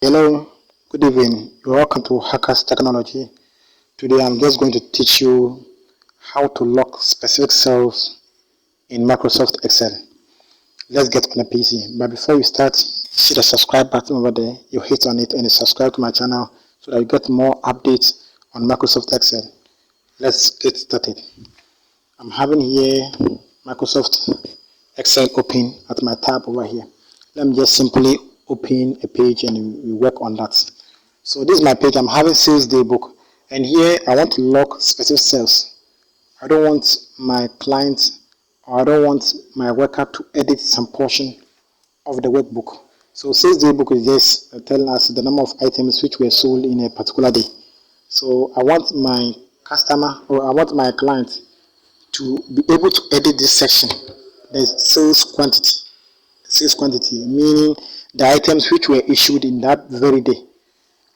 Hello, good evening. You're welcome to Hakass Technology. Today I'm just going to teach you how to lock specific cells in Microsoft Excel. Let's get on the PC. But before we start, see the subscribe button over there. You hit on it and you subscribe to my channel so that you get more updates on Microsoft Excel. Let's get started. I'm having here Microsoft Excel open at my tab over here. Let me just simply open a page and we work on that. So this is my page. I'm having sales day book, and here I want to lock specific cells. I don't want my client or I don't want my worker to edit some portion of the workbook. So sales day book is just telling us the number of items which were sold in a particular day. So I want my customer or I want my client to be able to edit this section, the sales quantity. Sales quantity, meaning the items which were issued in that very day.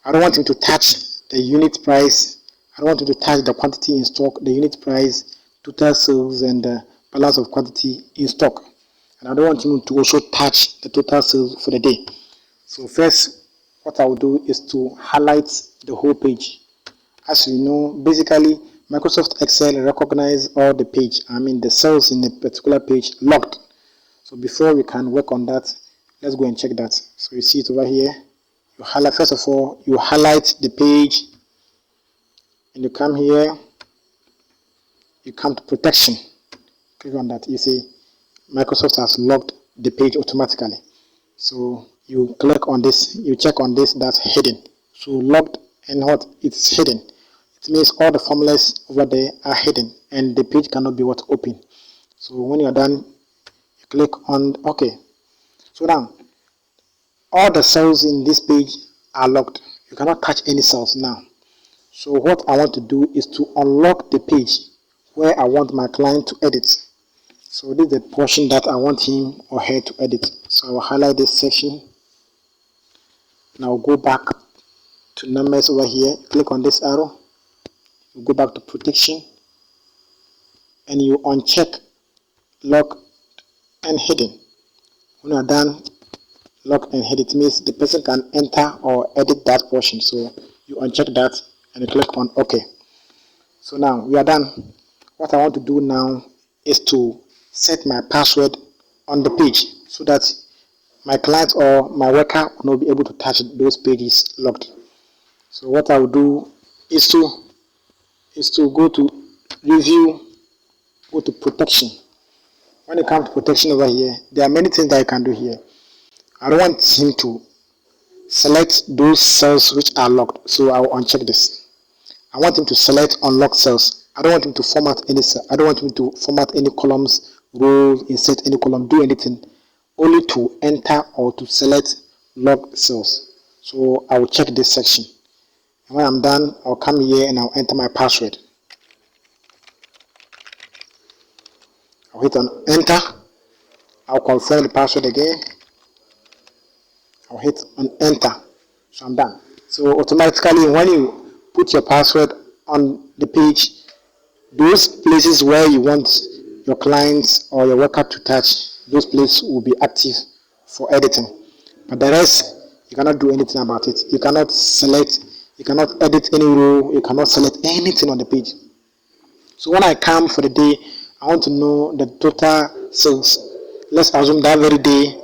I don't want him to touch the unit price. I don't want him to touch the quantity in stock, the unit price, total sales, and the balance of quantity in stock. And I don't want him to also touch the total sales for the day. So first, what I will do is to highlight the whole page. As you know, basically, Microsoft Excel recognizes all the page, the cells in a particular page locked. So before we can work on that, let's go and check that. So you see it over here. You highlight, first of all, you highlight the page and you come here, you come to protection. Click on that. You see Microsoft has locked the page automatically. So you click on this, you check on this, that's hidden. So locked and what? It's hidden. It means all the formulas over there are hidden and the page cannot be open. So when you're done, you click on OK. So now all the cells in this page are locked. You cannot touch any cells now. So what I want to do is to unlock the page where I want my client to edit. So this is the portion that I want him or her to edit. So I will highlight this section. And I will go back to numbers over here. Click on this arrow. You go back to protection. And you uncheck lock and hidden. When you are done, lock and hidden, it means the person can enter or edit that portion. So you uncheck that and you click on OK. So now we are done. What I want to do now is to set my password on the page so that my client or my worker will not be able to touch those pages locked. So what I will do is to go to review, go to protection. When it comes to protection over here, there are many things that I can do here. I don't want him to select those cells which are locked, so I will uncheck this. I want him to select unlock cells. I don't want him to format any cell. I don't want him to format any columns, rows, insert any column, do anything. Only to enter or to select locked cells. So I will check this section. And when I'm done, I'll come here and I'll enter my password. I'll hit on enter. I'll confirm the password again. I'll hit on enter. So I'm done. So automatically when you put your password on the page, those places where you want your clients or your worker to touch, those places will be active for editing. But the rest, you cannot do anything about it. You cannot select, you cannot edit any row, you cannot select anything on the page. So when I come for the day, I want to know the total sales. Let's assume that very day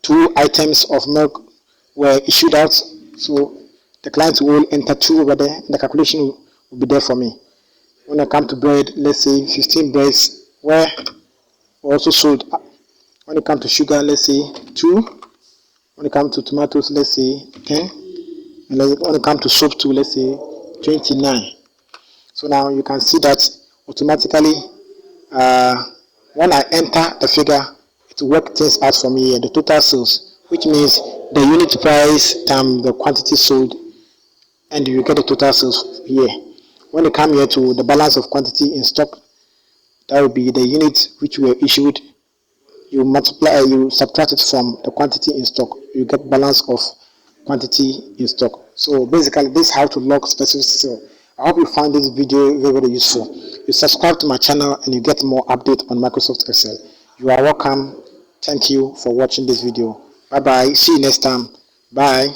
2 items of milk were issued out. So the client will enter 2 over there and the calculation will be there for me. When I come to bread, let's say 15 breads were also sold. When it comes to sugar, let's say 2. When it comes to tomatoes, let's say 10. And when it comes to soap too, let's say 29. So now you can see that automatically when I enter the figure, it will work things out for me here, the total sales, which means the unit price times the quantity sold, and you get the total sales here. When you come here to the balance of quantity in stock, that will be the units which were issued. You multiply, you subtract it from the quantity in stock, you get balance of quantity in stock. So basically, this is how to log specific sale. I hope you find this video very, very useful. You subscribe to my channel and you get more updates on Microsoft Excel. You are welcome. Thank you for watching this video. Bye bye. See you next time. Bye.